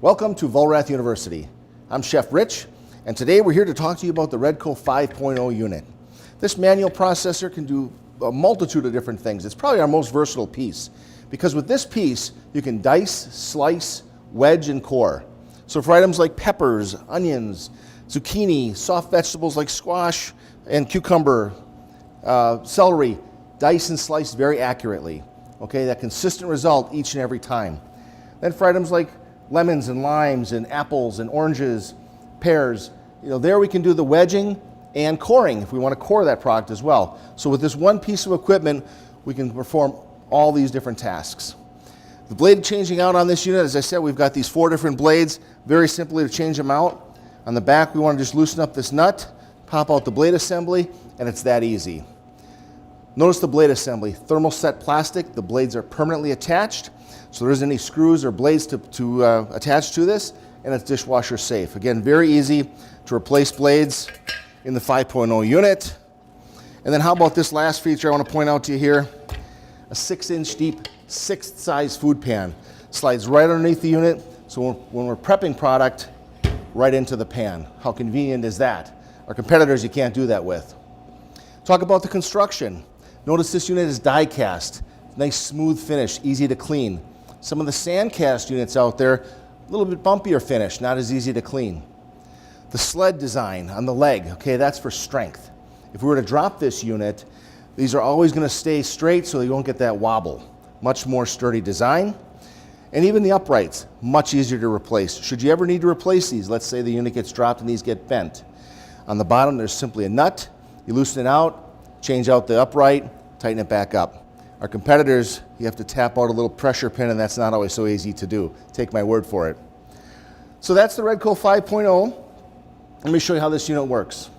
Welcome to Vollrath University. I'm Chef Rich, and today we're here to talk to you about the Redco 5.0 unit. This manual processor can do a multitude of different things. It's probably our most versatile piece, because with this piece, you can dice, slice, wedge, and core. So for items like peppers, onions, zucchini, soft vegetables like squash and cucumber, celery, dice and slice very accurately. Okay, that consistent result each and every time. Then for items like lemons and limes and apples and oranges, pears, there we can do the wedging and coring if we want to core that product as well. So with this one piece of equipment, we can perform all these different tasks. The blade changing out on this unit, as I said, we've got these 4 different blades, very simply to change them out. On the back, we want to just loosen up this nut, pop out the blade assembly, and it's that easy. Notice the blade assembly, thermoset plastic, the blades are permanently attached, so there isn't any screws or blades to attach to this, and it's dishwasher safe. Again, very easy to replace blades in the 5.0 unit. And then how about this last feature I want to point out to you here? A 6-inch deep, 6th size food pan. Slides right underneath the unit, so when we're prepping product, right into the pan. How convenient is that? Our competitors, you can't do that with. Talk about the construction. Notice this unit is die cast. Nice smooth finish, easy to clean. Some of the sand cast units out there, a little bit bumpier finish, not as easy to clean. The sled design on the leg, okay, that's for strength. If we were to drop this unit, these are always going to stay straight so you won't get that wobble. Much more sturdy design. And even the uprights, much easier to replace. Should you ever need to replace these, let's say the unit gets dropped and these get bent. On the bottom, there's simply a nut. You loosen it out, change out the upright, tighten it back up. Our competitors, you have to tap out a little pressure pin, and that's not always so easy to do. Take my word for it. So that's the Redco 5.0. Let me show you how this unit works.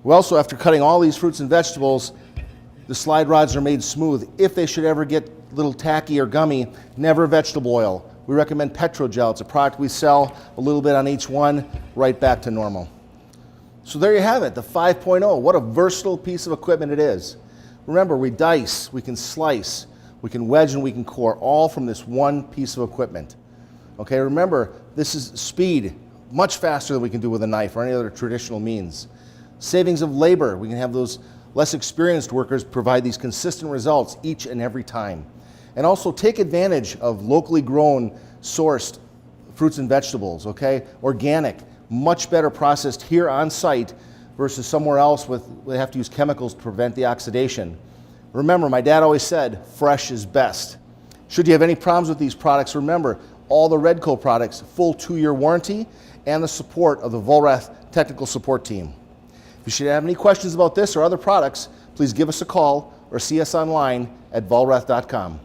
Well, so after cutting all these fruits and vegetables, the slide rods are made smooth. If they should ever get a little tacky or gummy, never vegetable oil. We recommend Petrogel. It's a product we sell, a little bit on each one, right back to normal. So there you have it, the 5.0. What a versatile piece of equipment it is. Remember, we dice, we can slice, we can wedge, and we can core, all from this one piece of equipment. Okay, remember, this is speed, much faster than we can do with a knife or any other traditional means. Savings of labor. We can have those less experienced workers provide these consistent results each and every time. And also take advantage of locally grown, sourced fruits and vegetables, okay? Organic, much better processed here on site versus somewhere else we have to use chemicals to prevent the oxidation. Remember, my dad always said, fresh is best. Should you have any problems with these products, remember, all the Redco products, full 2-year warranty and the support of the Vollrath technical support team. If you should have any questions about this or other products, please give us a call or see us online at vollrath.com.